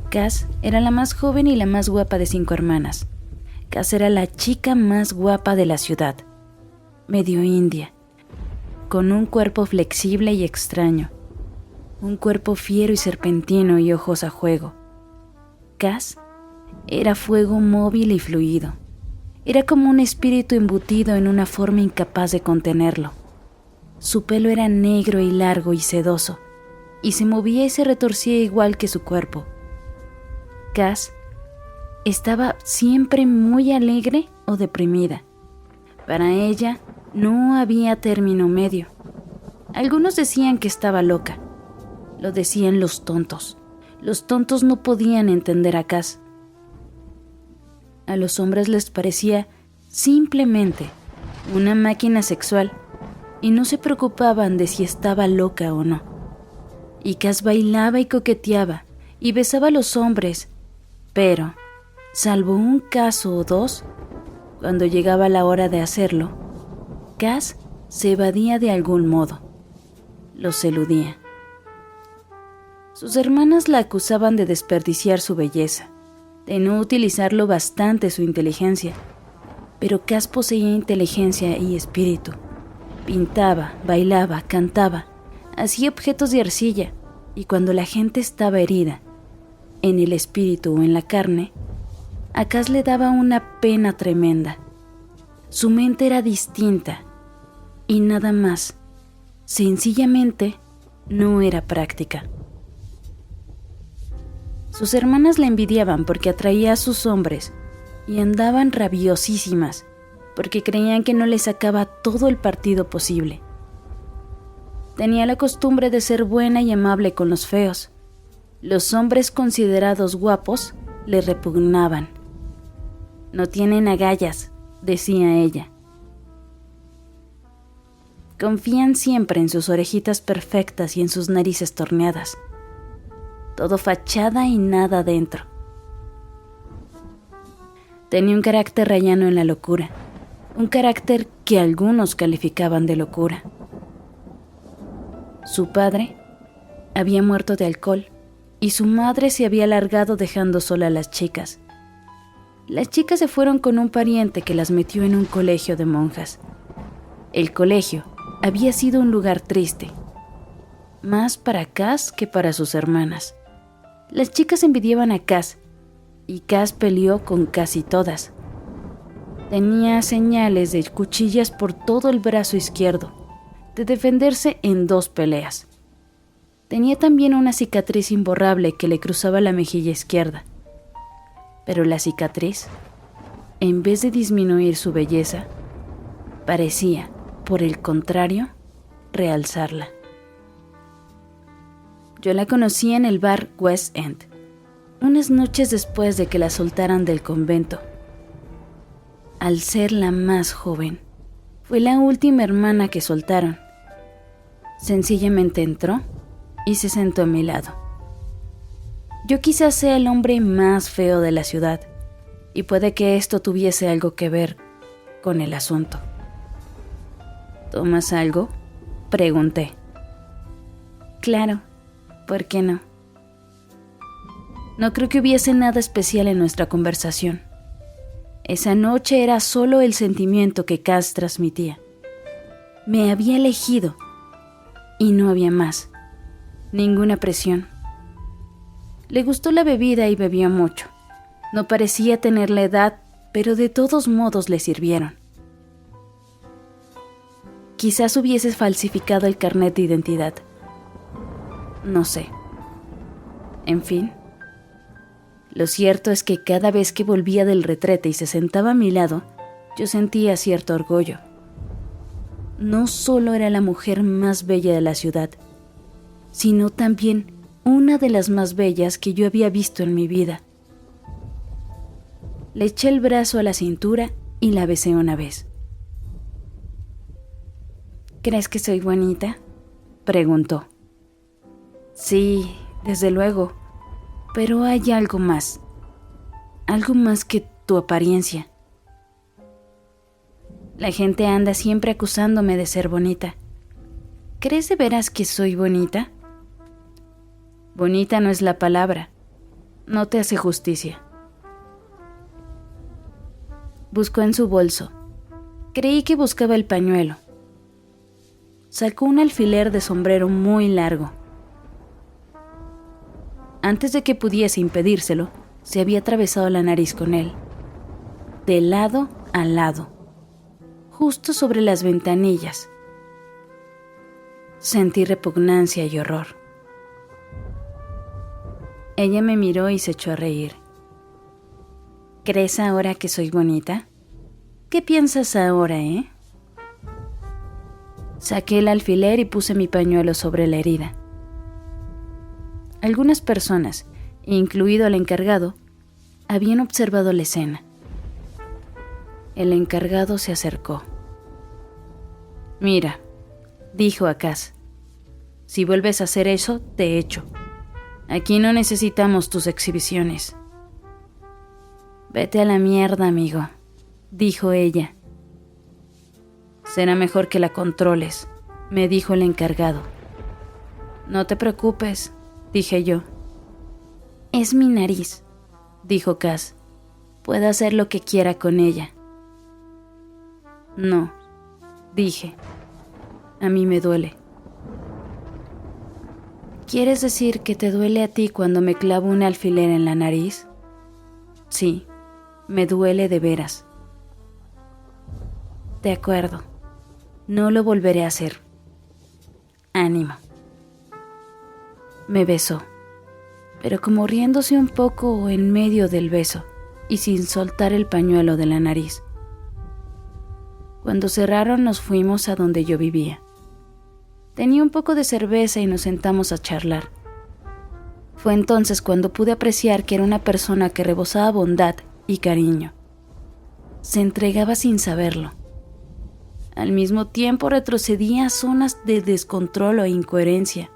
Cass era la más joven y la más guapa de 5 hermanas. Cass era la chica más guapa de la ciudad, medio india, con un cuerpo flexible y extraño, un cuerpo fiero y serpentino y ojos a juego. Cass era fuego móvil y fluido. Era como un espíritu embutido en una forma incapaz de contenerlo. Su pelo era negro y largo y sedoso, y se movía y se retorcía igual que su cuerpo. Cass estaba siempre muy alegre o deprimida. Para ella no había término medio. Algunos decían que estaba loca. Lo decían los tontos. Los tontos no podían entender a Cass. A los hombres les parecía simplemente una máquina sexual y no se preocupaban de si estaba loca o no. Y Cass bailaba y coqueteaba y besaba a los hombres, pero, salvo un caso o dos, cuando llegaba la hora de hacerlo, Cass se evadía de algún modo. Los eludía. Sus hermanas la acusaban de desperdiciar su belleza, de no utilizarlo bastante su inteligencia, pero Cass poseía inteligencia y espíritu. Pintaba, bailaba, cantaba, hacía objetos de arcilla, y cuando la gente estaba herida, en el espíritu o en la carne, a Cass le daba una pena tremenda. Su mente era distinta, y nada más, sencillamente, no era práctica. Sus hermanas la envidiaban porque atraía a sus hombres y andaban rabiosísimas porque creían que no le sacaba todo el partido posible. Tenía la costumbre de ser buena y amable con los feos. Los hombres considerados guapos le repugnaban. No tienen agallas, decía ella. Confían siempre en sus orejitas perfectas y en sus narices torneadas. Todo fachada y nada dentro. Tenía un carácter rayano en la locura, un carácter que algunos calificaban de locura. Su padre había muerto de alcohol y su madre se había largado dejando sola a las chicas. Las chicas se fueron con un pariente que las metió en un colegio de monjas. El colegio había sido un lugar triste, más para Cass que para sus hermanas. Las chicas envidiaban a Cass, y Cass peleó con casi todas. Tenía señales de cuchillas por todo el brazo izquierdo, de defenderse en 2 peleas. Tenía también una cicatriz imborrable que le cruzaba la mejilla izquierda. Pero la cicatriz, en vez de disminuir su belleza, parecía, por el contrario, realzarla. Yo la conocí en el bar West End, unas noches después de que la soltaran del convento. Al ser la más joven, fue la última hermana que soltaron. Sencillamente entró y se sentó a mi lado. Yo quizás sea el hombre más feo de la ciudad, y puede que esto tuviese algo que ver con el asunto. ¿Tomas algo?, pregunté. Claro. ¿Por qué no? No creo que hubiese nada especial en nuestra conversación. Esa noche era solo el sentimiento que Cass transmitía. Me había elegido y no había más. Ninguna presión. Le gustó la bebida y bebió mucho. No parecía tener la edad, pero de todos modos le sirvieron. Quizás hubiese falsificado el carnet de identidad. No sé. En fin, lo cierto es que cada vez que volvía del retrete y se sentaba a mi lado, yo sentía cierto orgullo. No solo era la mujer más bella de la ciudad, sino también una de las más bellas que yo había visto en mi vida. Le eché el brazo a la cintura y la besé una vez. ¿Crees que soy bonita?, preguntó. Sí, desde luego, pero hay algo más que tu apariencia. La gente anda siempre acusándome de ser bonita. ¿Crees de veras que soy bonita? Bonita no es la palabra. No te hace justicia. Buscó en su bolso. Creí que buscaba el pañuelo. Sacó un alfiler de sombrero muy largo. Antes de que pudiese impedírselo, se había atravesado la nariz con él, de lado a lado, justo sobre las ventanillas. Sentí repugnancia y horror. Ella me miró y se echó a reír. ¿Crees ahora que soy bonita? ¿Qué piensas ahora, eh? Saqué el alfiler y puse mi pañuelo sobre la herida. Algunas personas, incluido el encargado, habían observado la escena. El encargado se acercó. Mira, dijo a Cass, si vuelves a hacer eso, te echo. Aquí no necesitamos tus exhibiciones. Vete a la mierda, amigo, dijo ella. Será mejor que la controles, me dijo el encargado. No te preocupes, dije yo. Es mi nariz, dijo Cass. Puedo hacer lo que quiera con ella. No, dije. A mí me duele. ¿Quieres decir que te duele a ti cuando me clavo un alfiler en la nariz? Sí, me duele de veras. De acuerdo, no lo volveré a hacer. Ánimo. Me besó, pero como riéndose un poco en medio del beso y sin soltar el pañuelo de la nariz. Cuando cerraron nos fuimos a donde yo vivía. Tenía un poco de cerveza y nos sentamos a charlar. Fue entonces cuando pude apreciar que era una persona que rebosaba bondad y cariño. Se entregaba sin saberlo. Al mismo tiempo retrocedía a zonas de descontrol o incoherencia.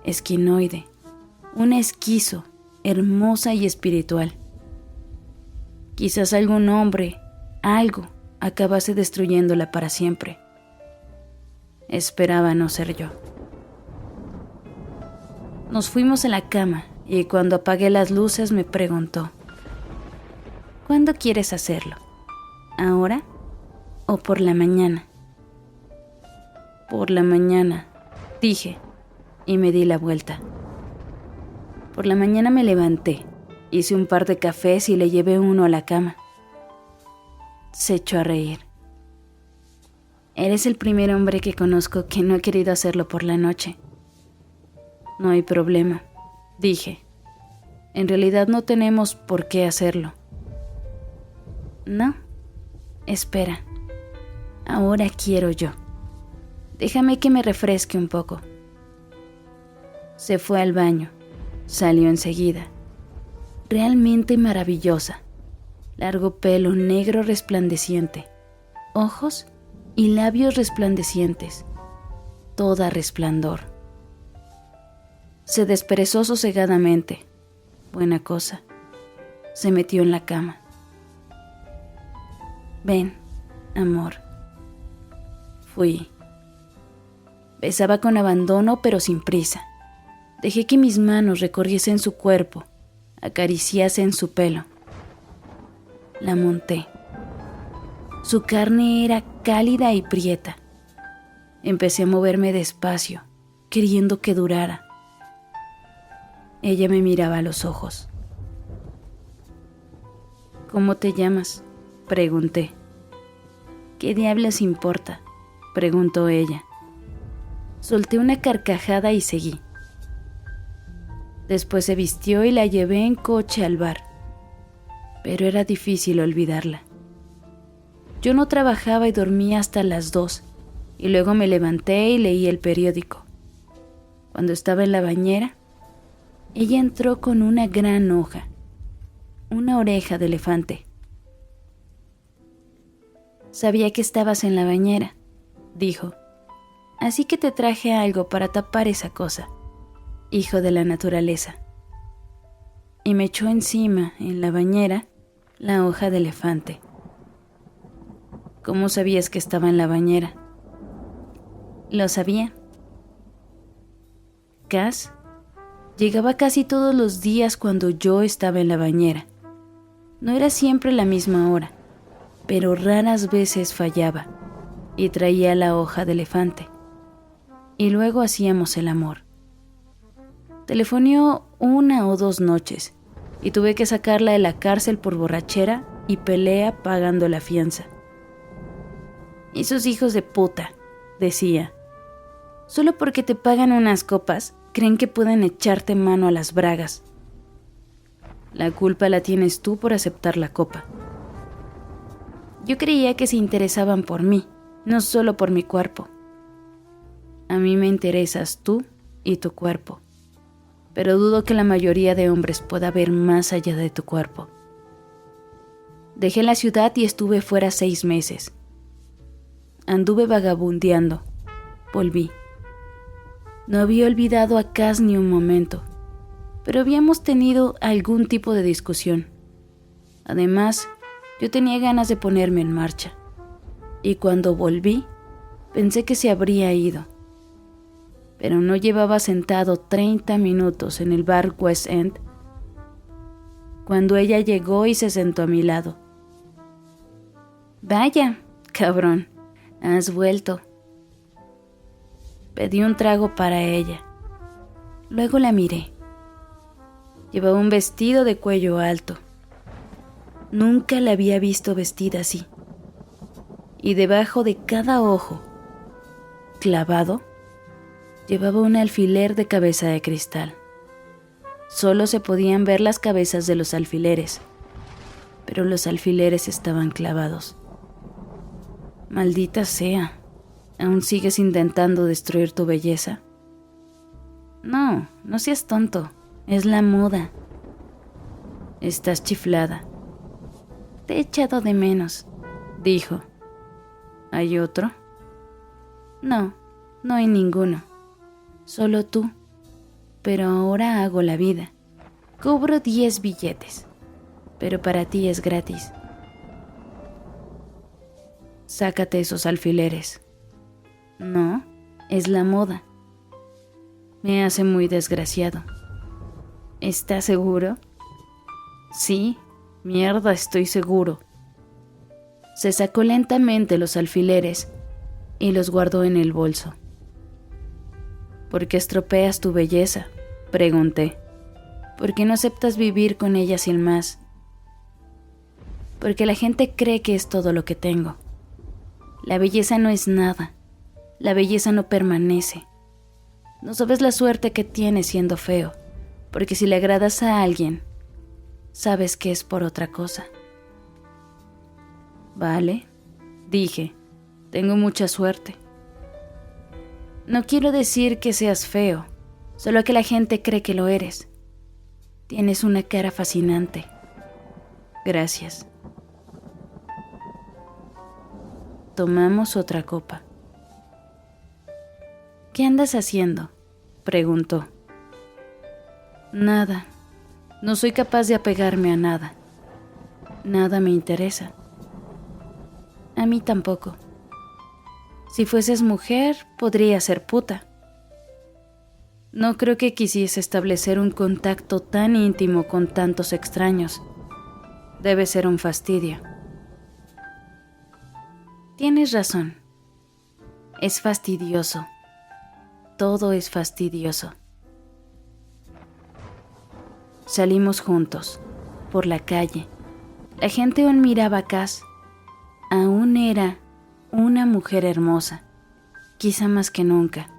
Esquinoide, una esquizo, hermosa y espiritual. Quizás algún hombre, algo, acabase destruyéndola para siempre. Esperaba no ser yo. Nos fuimos a la cama y cuando apagué las luces me preguntó: ¿cuándo quieres hacerlo? ¿Ahora o por la mañana? Por la mañana, dije, y me di la vuelta. Por la mañana me levanté, hice un par de cafés y le llevé uno a la cama. Se echó a reír. Eres el primer hombre que conozco que no ha querido hacerlo por la noche. No hay problema, dije. En realidad no tenemos por qué hacerlo. No, espera. Ahora quiero yo. Déjame que me refresque un poco. Se fue al baño. Salió enseguida. Realmente maravillosa. Largo pelo negro resplandeciente. Ojos y labios resplandecientes. Toda resplandor. Se desperezó sosegadamente. Buena cosa. Se metió en la cama. Ven, amor. Fui. Besaba con abandono pero sin prisa. Dejé que mis manos recorriesen su cuerpo, acariciasen su pelo. La monté. Su carne era cálida y prieta. Empecé a moverme despacio, queriendo que durara. Ella me miraba a los ojos. ¿Cómo te llamas?, pregunté. ¿Qué diablos importa?, preguntó ella. Solté una carcajada y seguí. Después se vistió y la llevé en coche al bar. Pero era difícil olvidarla. Yo no trabajaba y dormía hasta las 2, y luego me levanté y leí el periódico. Cuando estaba en la bañera, ella entró con una gran hoja, una oreja de elefante. Sabía que estabas en la bañera, dijo, así que te traje algo para tapar esa cosa, hijo de la naturaleza. Y me echó encima, en la bañera, la hoja de elefante. ¿Cómo sabías que estaba en la bañera? Lo sabía. ¿Cass? Llegaba casi todos los días cuando yo estaba en la bañera. No era siempre la misma hora, pero raras veces fallaba y traía la hoja de elefante. Y luego hacíamos el amor. Telefoneó 1 o 2 noches y tuve que sacarla de la cárcel por borrachera y pelea pagando la fianza. Esos hijos de puta, decía, solo porque te pagan unas copas, creen que pueden echarte mano a las bragas. La culpa la tienes tú por aceptar la copa. Yo creía que se interesaban por mí, no solo por mi cuerpo. A mí me interesas tú y tu cuerpo, pero dudo que la mayoría de hombres pueda ver más allá de tu cuerpo. Dejé la ciudad y estuve fuera 6 meses. Anduve vagabundeando. Volví. No había olvidado a Cass ni un momento, pero habíamos tenido algún tipo de discusión. Además, yo tenía ganas de ponerme en marcha. Y cuando volví, pensé que se habría ido. Pero no llevaba sentado 30 minutos en el bar West End cuando ella llegó y se sentó a mi lado. «Vaya, cabrón, has vuelto». Pedí un trago para ella. Luego la miré. Llevaba un vestido de cuello alto. Nunca la había visto vestida así. Y debajo de cada ojo, clavado, llevaba un alfiler de cabeza de cristal. Solo se podían ver las cabezas de los alfileres, pero los alfileres estaban clavados. Maldita sea, ¿aún sigues intentando destruir tu belleza? No, no seas tonto, es la moda. Estás chiflada. Te he echado de menos, dijo. ¿Hay otro? No, no hay ninguno. Solo tú. Pero ahora hago la vida. Cobro 10 billetes, pero para ti es gratis. Sácate esos alfileres. No, es la moda. Me hace muy desgraciado. ¿Estás seguro? Sí, mierda, estoy seguro. Se sacó lentamente los alfileres y los guardó en el bolso. ¿Por qué estropeas tu belleza?, pregunté. ¿Por qué no aceptas vivir con ella sin más? Porque la gente cree que es todo lo que tengo. La belleza no es nada. La belleza no permanece. No sabes la suerte que tienes siendo feo, porque si le agradas a alguien, sabes que es por otra cosa. Vale, dije, tengo mucha suerte. No quiero decir que seas feo, solo que la gente cree que lo eres. Tienes una cara fascinante. Gracias. Tomamos otra copa. ¿Qué andas haciendo?, preguntó. Nada. No soy capaz de apegarme a nada. Nada me interesa. A mí tampoco. Si fueses mujer, podría ser puta. No creo que quisiese establecer un contacto tan íntimo con tantos extraños. Debe ser un fastidio. Tienes razón. Es fastidioso. Todo es fastidioso. Salimos juntos, por la calle. La gente aún miraba a Cass. Aún era una mujer hermosa, quizá más que nunca.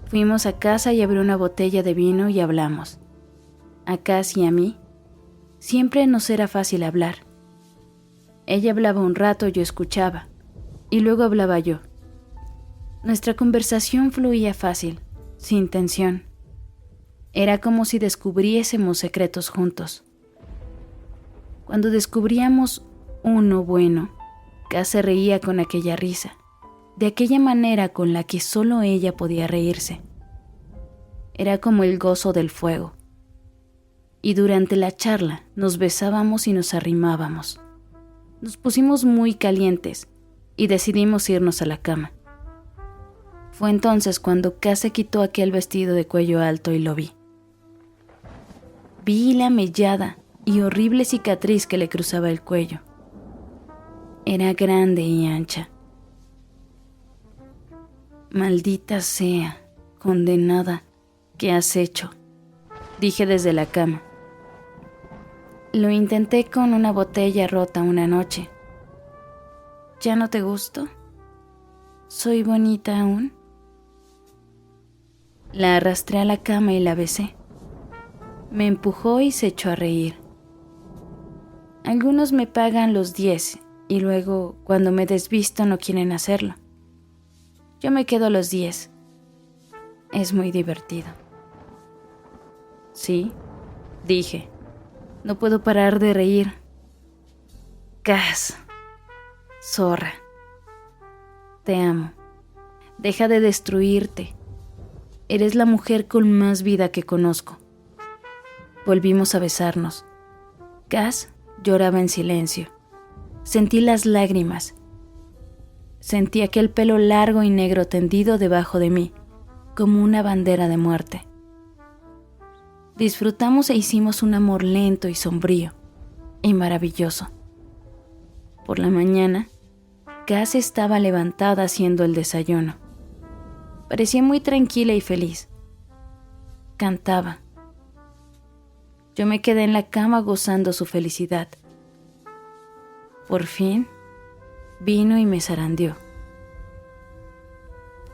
Fuimos a casa y abrí una botella de vino y hablamos. A Cass y a mí siempre nos era fácil hablar. Ella hablaba un rato, yo escuchaba, y luego hablaba yo. Nuestra conversación fluía fácil, sin tensión. Era como si descubriésemos secretos juntos. Cuando descubríamos uno bueno, Cass se reía con aquella risa, de aquella manera con la que solo ella podía reírse. Era como el gozo del fuego. Y durante la charla nos besábamos y nos arrimábamos. Nos pusimos muy calientes y decidimos irnos a la cama. Fue entonces cuando Cass se quitó aquel vestido de cuello alto y lo vi. Vi la mellada y horrible cicatriz que le cruzaba el cuello. Era grande y ancha. «Maldita sea, condenada, ¿qué has hecho?», dije desde la cama. «Lo intenté con una botella rota una noche. ¿Ya no te gusto? ¿Soy bonita aún?». La arrastré a la cama y la besé. Me empujó y se echó a reír. «Algunos me pagan los 10 y luego, cuando me desvisto, no quieren hacerlo. Yo me quedo los 10. Es muy divertido». «Sí», dije. No puedo parar de reír. «Cass, zorra. Te amo. Deja de destruirte. Eres la mujer con más vida que conozco». Volvimos a besarnos. Cass lloraba en silencio. Sentí las lágrimas. Sentí aquel pelo largo y negro tendido debajo de mí, como una bandera de muerte. Disfrutamos e hicimos un amor lento y sombrío, y maravilloso. Por la mañana, Cass estaba levantada haciendo el desayuno. Parecía muy tranquila y feliz. Cantaba. Yo me quedé en la cama gozando su felicidad. Por fin, vino y me zarandeó.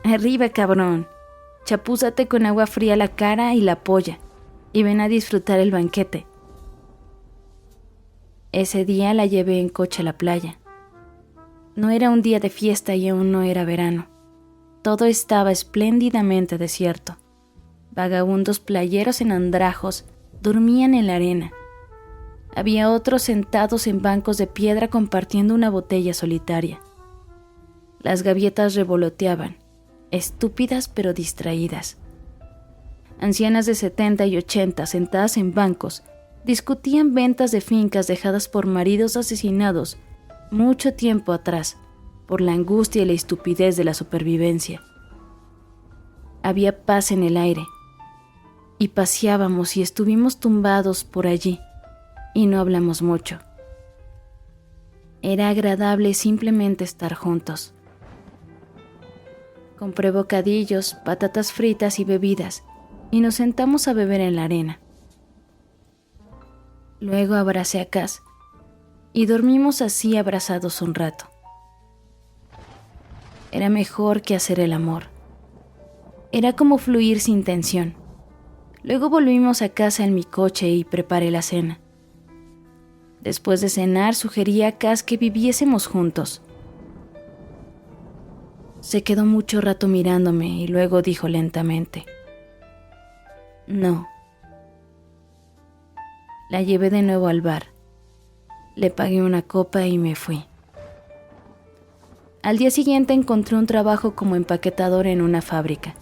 «Arriba, cabrón. Chapúzate con agua fría la cara y la polla, y ven a disfrutar el banquete». Ese día la llevé en coche a la playa. No era un día de fiesta y aún no era verano. Todo estaba espléndidamente desierto. Vagabundos playeros en andrajos dormían en la arena. Había otros sentados en bancos de piedra compartiendo una botella solitaria. Las gavietas revoloteaban, estúpidas pero distraídas. Ancianas de 70 y 80 sentadas en bancos discutían ventas de fincas dejadas por maridos asesinados mucho tiempo atrás por la angustia y la estupidez de la supervivencia. Había paz en el aire, y paseábamos y estuvimos tumbados por allí, y no hablamos mucho. Era agradable simplemente estar juntos. Compré bocadillos, patatas fritas y bebidas, y nos sentamos a beber en la arena. Luego abracé a Cass, y dormimos así abrazados un rato. Era mejor que hacer el amor. Era como fluir sin tensión. Luego volvimos a casa en mi coche y preparé la cena. Después de cenar, sugerí a Cass que viviésemos juntos. Se quedó mucho rato mirándome y luego dijo lentamente: «No». La llevé de nuevo al bar. Le pagué una copa y me fui. Al día siguiente encontré un trabajo como empaquetador en una fábrica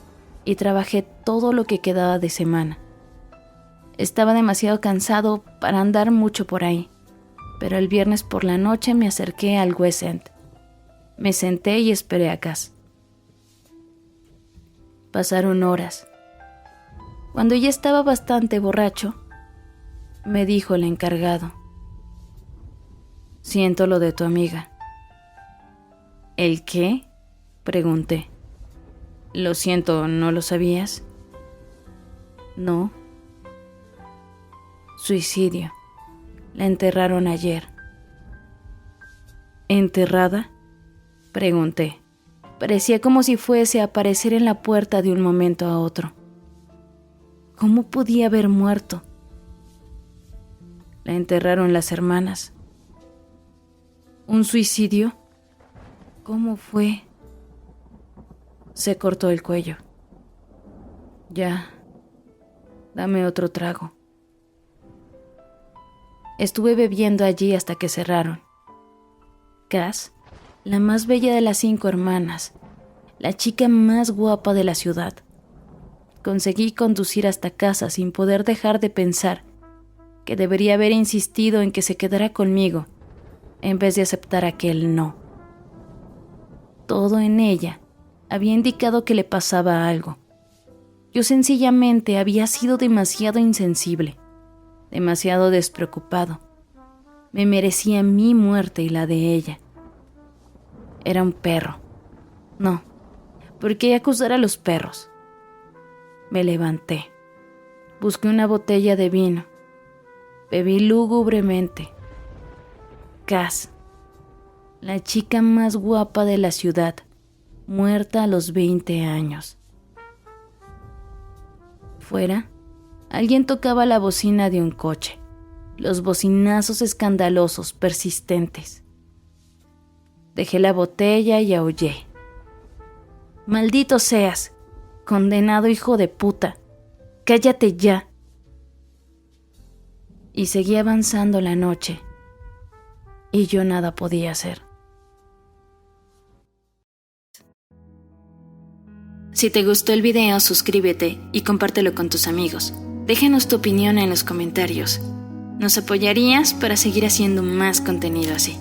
y trabajé todo lo que quedaba de semana. Estaba demasiado cansado para andar mucho por ahí, pero el viernes por la noche me acerqué al West End. Me senté y esperé a Cass. Pasaron horas. Cuando ya estaba bastante borracho, me dijo el encargado: «Siento lo de tu amiga». «¿El qué?», pregunté. «Lo siento, ¿no lo sabías?». «No». «Suicidio. La enterraron ayer». «¿Enterrada?», pregunté. Parecía como si fuese a aparecer en la puerta de un momento a otro. ¿Cómo podía haber muerto? La enterraron las hermanas. ¿Un suicidio? ¿Cómo fue? Se cortó el cuello. Ya, dame otro trago. Estuve bebiendo allí hasta que cerraron. Cass, la más bella de las 5 hermanas, la chica más guapa de la ciudad. Conseguí conducir hasta casa sin poder dejar de pensar que debería haber insistido en que se quedara conmigo en vez de aceptar aquel no. Todo en ella había indicado que le pasaba algo. Yo sencillamente había sido demasiado insensible, demasiado despreocupado. Me merecía mi muerte y la de ella. Era un perro. No, ¿por qué acusar a los perros? Me levanté. Busqué una botella de vino. Bebí lúgubremente. Cass, la chica más guapa de la ciudad, muerta a los 20 años. Fuera, alguien tocaba la bocina de un coche. Los bocinazos escandalosos, persistentes. Dejé la botella y aullé. ¡Maldito seas! ¡Condenado hijo de puta! ¡Cállate ya! Y seguí avanzando la noche, y yo nada podía hacer. Si te gustó el video, suscríbete y compártelo con tus amigos. Déjanos tu opinión en los comentarios. Nos apoyarías para seguir haciendo más contenido así.